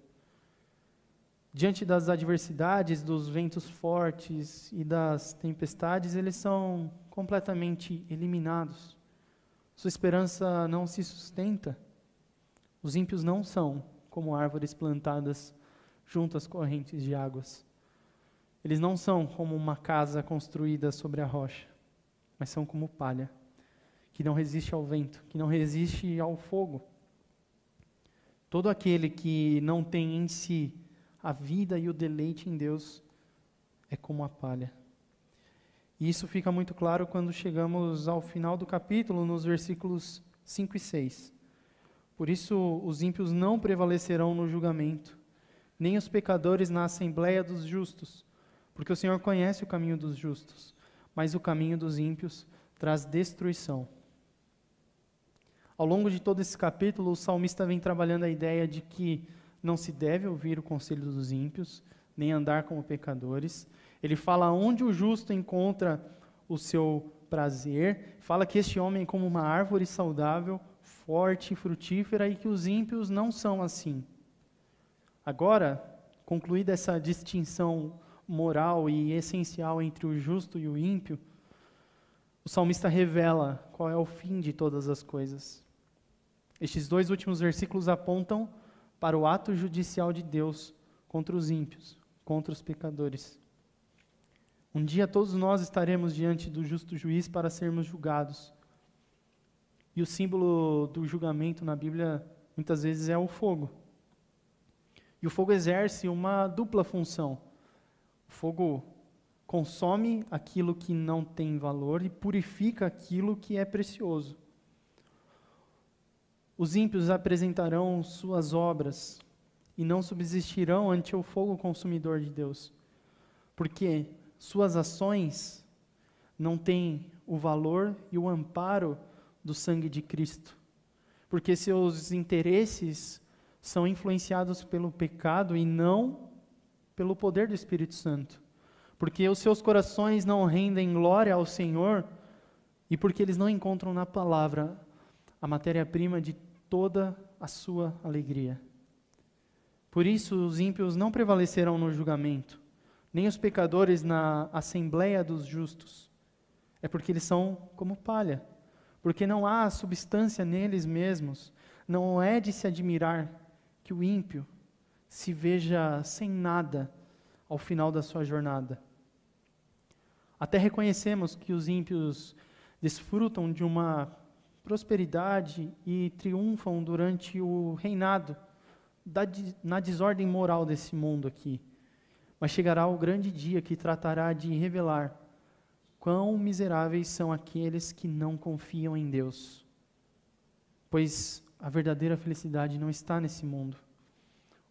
Diante das adversidades, dos ventos fortes e das tempestades, eles são completamente eliminados. Sua esperança não se sustenta. Os ímpios não são como árvores plantadas junto às correntes de águas. Eles não são como uma casa construída sobre a rocha, mas são como palha, que não resiste ao vento, que não resiste ao fogo. Todo aquele que não tem em si a vida e o deleite em Deus é como a palha. E isso fica muito claro quando chegamos ao final do capítulo, nos versículos 5 e 6. Por isso os ímpios não prevalecerão no julgamento, nem os pecadores na assembleia dos justos, porque o Senhor conhece o caminho dos justos, mas o caminho dos ímpios traz destruição. Ao longo de todo esse capítulo, o salmista vem trabalhando a ideia de que não se deve ouvir o conselho dos ímpios, nem andar como pecadores. Ele fala onde o justo encontra o seu prazer, fala que este homem é como uma árvore saudável, forte e frutífera, e que os ímpios não são assim. Agora, concluída essa distinção moral e essencial entre o justo e o ímpio, o salmista revela qual é o fim de todas as coisas. Estes 2 últimos versículos apontam para o ato judicial de Deus contra os ímpios, contra os pecadores. Um dia todos nós estaremos diante do justo juiz para sermos julgados. E o símbolo do julgamento na Bíblia muitas vezes é o fogo. E o fogo exerce uma dupla função. O fogo consome aquilo que não tem valor e purifica aquilo que é precioso. Os ímpios apresentarão suas obras e não subsistirão ante o fogo consumidor de Deus, porque suas ações não têm o valor e o amparo do sangue de Cristo, porque seus interesses são influenciados pelo pecado e não pelo poder do Espírito Santo, porque os seus corações não rendem glória ao Senhor e porque eles não encontram na palavra a matéria-prima de toda a sua alegria. Por isso, os ímpios não prevalecerão no julgamento, nem os pecadores na assembleia dos justos. É porque eles são como palha, porque não há substância neles mesmos. Não é de se admirar que o ímpio se veja sem nada ao final da sua jornada. Até reconhecemos que os ímpios desfrutam de uma prosperidade e triunfam durante o reinado na desordem moral desse mundo aqui. Mas chegará o grande dia que tratará de revelar quão miseráveis são aqueles que não confiam em Deus. Pois a verdadeira felicidade não está nesse mundo.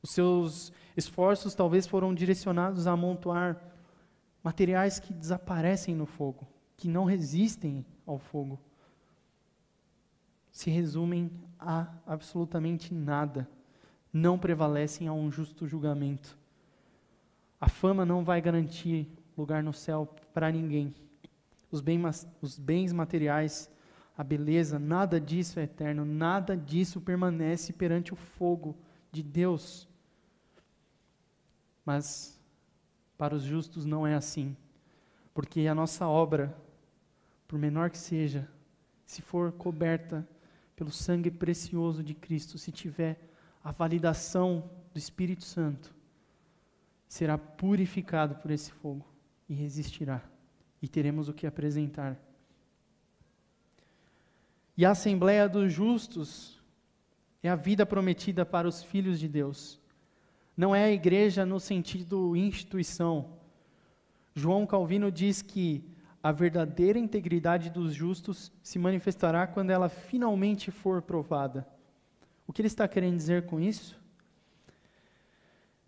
Os seus esforços talvez foram direcionados a amontoar materiais que desaparecem no fogo, que não resistem ao fogo. Se resumem a absolutamente nada, não prevalecem a um justo julgamento. A fama não vai garantir lugar no céu para ninguém. Os bens materiais, a beleza, nada disso é eterno, nada disso permanece perante o fogo de Deus. Mas para os justos não é assim, porque a nossa obra, por menor que seja, se for coberta pelo sangue precioso de Cristo, se tiver a validação do Espírito Santo, será purificado por esse fogo e resistirá, e teremos o que apresentar. E a Assembleia dos Justos é a vida prometida para os filhos de Deus. Não é a igreja no sentido instituição. João Calvino diz que a verdadeira integridade dos justos se manifestará quando ela finalmente for provada. O que ele está querendo dizer com isso?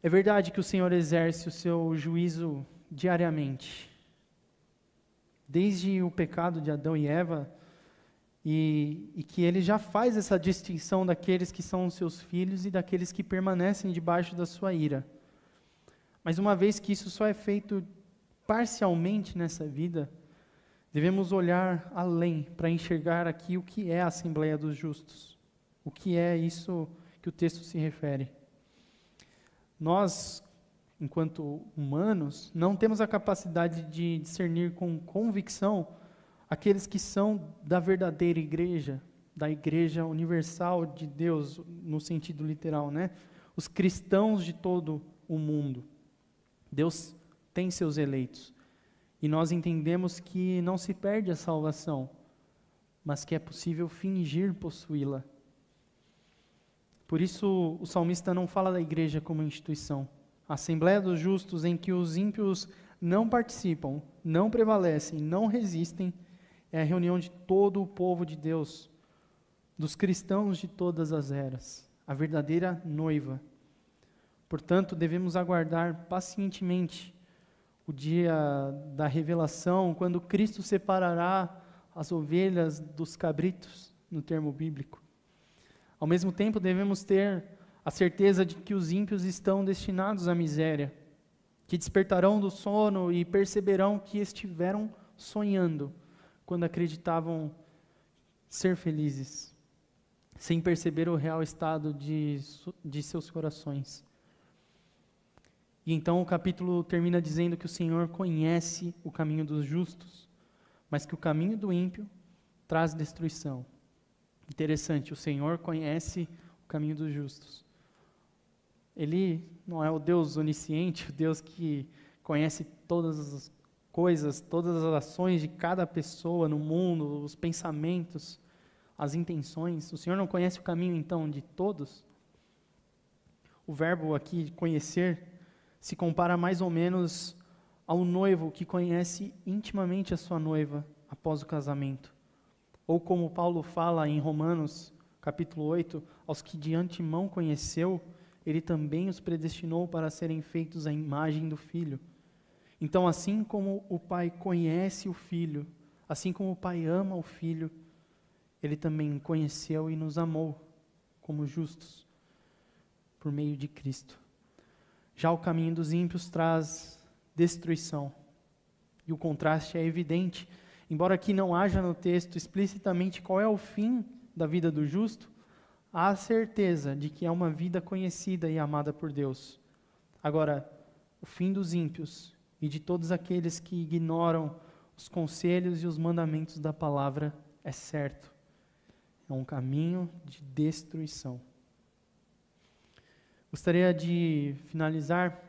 É verdade que o Senhor exerce o seu juízo diariamente. Desde o pecado de Adão e Eva, e que ele já faz essa distinção daqueles que são seus filhos e daqueles que permanecem debaixo da sua ira. Mas uma vez que isso só é feito parcialmente nessa vida, devemos olhar além para enxergar aqui o que é a Assembleia dos Justos. O que é isso que o texto se refere. Nós, enquanto humanos, não temos a capacidade de discernir com convicção aqueles que são da verdadeira igreja, da igreja universal de Deus, no sentido literal, né? Os cristãos de todo o mundo. Deus tem seus eleitos. E nós entendemos que não se perde a salvação, mas que é possível fingir possuí-la. Por isso, o salmista não fala da igreja como instituição. A Assembleia dos Justos, em que os ímpios não participam, não prevalecem, não resistem, é a reunião de todo o povo de Deus, dos cristãos de todas as eras, a verdadeira noiva. Portanto, devemos aguardar pacientemente o dia da revelação, quando Cristo separará as ovelhas dos cabritos, no termo bíblico. Ao mesmo tempo, devemos ter a certeza de que os ímpios estão destinados à miséria, que despertarão do sono e perceberão que estiveram sonhando quando acreditavam ser felizes, sem perceber o real estado de seus corações. E então o capítulo termina dizendo que o Senhor conhece o caminho dos justos, mas que o caminho do ímpio traz destruição. Interessante, o Senhor conhece o caminho dos justos. Ele não é o Deus onisciente, o Deus que conhece todas as coisas, todas as ações de cada pessoa no mundo, os pensamentos, as intenções. O Senhor não conhece o caminho, então, de todos? O verbo aqui, conhecer, se compara mais ou menos ao noivo que conhece intimamente a sua noiva após o casamento. Ou como Paulo fala em Romanos, capítulo 8, aos que de antemão conheceu, ele também os predestinou para serem feitos à imagem do Filho. Então, assim como o Pai conhece o Filho, assim como o Pai ama o Filho, ele também conheceu e nos amou como justos por meio de Cristo. Já o caminho dos ímpios traz destruição. E o contraste é evidente. Embora aqui não haja no texto explicitamente qual é o fim da vida do justo, há a certeza de que é uma vida conhecida e amada por Deus. Agora, o fim dos ímpios e de todos aqueles que ignoram os conselhos e os mandamentos da palavra é certo. É um caminho de destruição. Gostaria de finalizar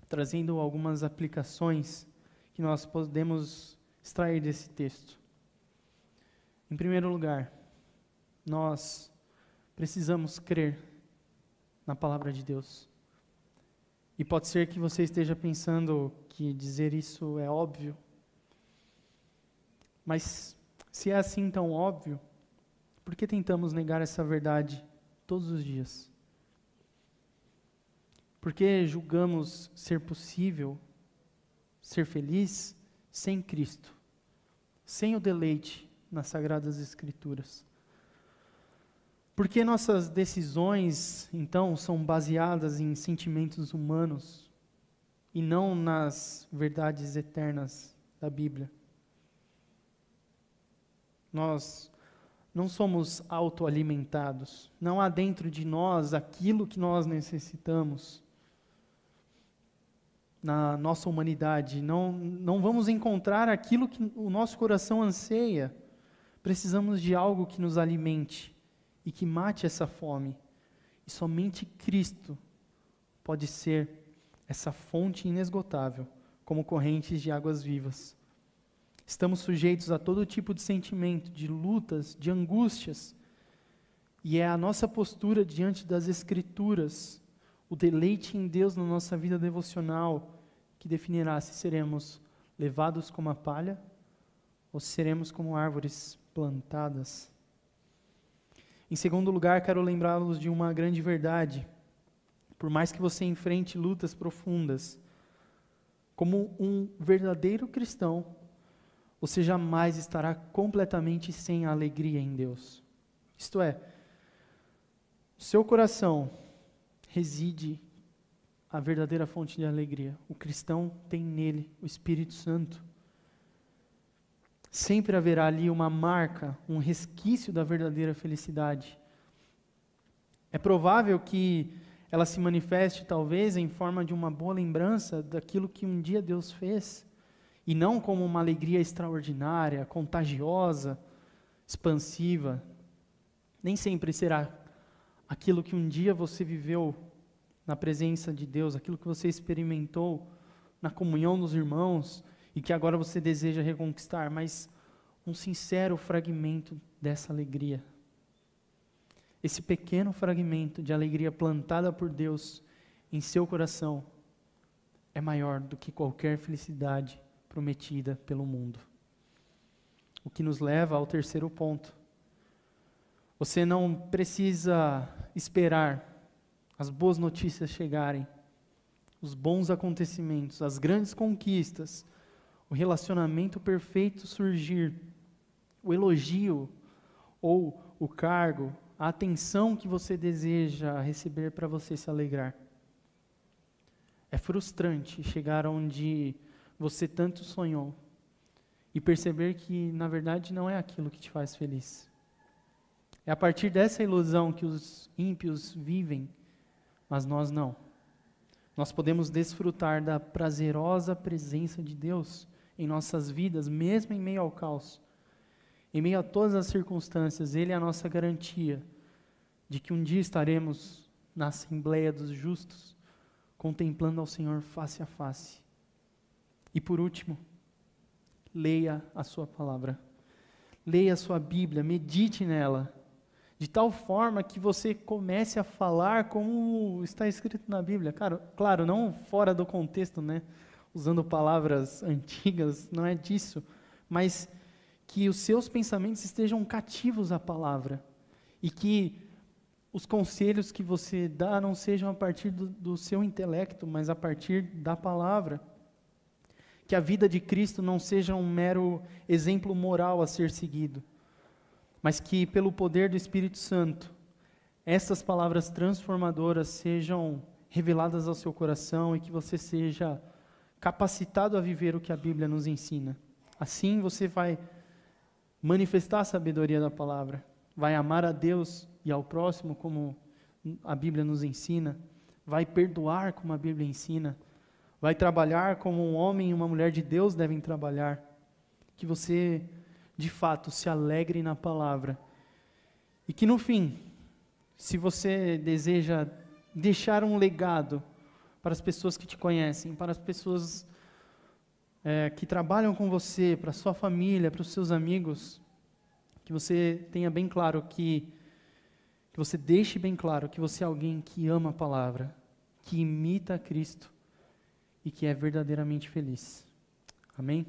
trazendo algumas aplicações que nós podemos extrair desse texto. Em primeiro lugar, nós precisamos crer na palavra de Deus. E pode ser que você esteja pensando que dizer isso é óbvio, mas se é assim tão óbvio, por que tentamos negar essa verdade todos os dias? Por que julgamos ser possível ser feliz sem Cristo, sem o deleite nas Sagradas Escrituras? Por que nossas decisões, então, são baseadas em sentimentos humanos e não nas verdades eternas da Bíblia? Nós não somos autoalimentados, não há dentro de nós aquilo que nós necessitamos. Na nossa humanidade, não vamos encontrar aquilo que o nosso coração anseia. Precisamos de algo que nos alimente e que mate essa fome. E somente Cristo pode ser essa fonte inesgotável, como correntes de águas vivas. Estamos sujeitos a todo tipo de sentimento, de lutas, de angústias. E é a nossa postura diante das Escrituras, o deleite em Deus na nossa vida devocional, que definirá se seremos levados como a palha ou se seremos como árvores plantadas. Em segundo lugar, quero lembrá-los de uma grande verdade. Por mais que você enfrente lutas profundas, como um verdadeiro cristão, você jamais estará completamente sem a alegria em Deus. Isto é, o seu coração reside a verdadeira fonte de alegria. O cristão tem nele o Espírito Santo. Sempre haverá ali uma marca, um resquício da verdadeira felicidade. É provável que ela se manifeste talvez em forma de uma boa lembrança daquilo que um dia Deus fez, e não como uma alegria extraordinária, contagiosa, expansiva. Nem sempre será aquilo que um dia você viveu na presença de Deus, aquilo que você experimentou na comunhão dos irmãos e que agora você deseja reconquistar, mas um sincero fragmento dessa alegria. Esse pequeno fragmento de alegria plantada por Deus em seu coração é maior do que qualquer felicidade prometida pelo mundo. O que nos leva ao terceiro ponto. Você não precisa esperar as boas notícias chegarem, os bons acontecimentos, as grandes conquistas, o relacionamento perfeito surgir, o elogio ou o cargo, a atenção que você deseja receber para você se alegrar. É frustrante chegar onde você tanto sonhou e perceber que, na verdade, não é aquilo que te faz feliz. É a partir dessa ilusão que os ímpios vivem, mas nós não. Nós podemos desfrutar da prazerosa presença de Deus em nossas vidas, mesmo em meio ao caos. Em meio a todas as circunstâncias, Ele é a nossa garantia de que um dia estaremos na Assembleia dos Justos, contemplando ao Senhor face a face. E por último, leia a sua palavra. Leia a sua Bíblia, medite nela, de tal forma que você comece a falar como está escrito na Bíblia. Claro, não fora do contexto, né? Usando palavras antigas, não é disso, mas que os seus pensamentos estejam cativos à palavra e que os conselhos que você dá não sejam a partir do seu intelecto, mas a partir da palavra. Que a vida de Cristo não seja um mero exemplo moral a ser seguido, mas que pelo poder do Espírito Santo, essas palavras transformadoras sejam reveladas ao seu coração e que você seja capacitado a viver o que a Bíblia nos ensina. Assim você vai manifestar a sabedoria da palavra, vai amar a Deus e ao próximo como a Bíblia nos ensina, vai perdoar como a Bíblia ensina, vai trabalhar como um homem e uma mulher de Deus devem trabalhar, que você, de fato, se alegre na palavra, e que no fim, se você deseja deixar um legado para as pessoas que te conhecem, para as pessoas que trabalham com você, para a sua família, para os seus amigos, que você tenha bem claro que você deixe bem claro que você é alguém que ama a palavra, que imita a Cristo e que é verdadeiramente feliz. Amém?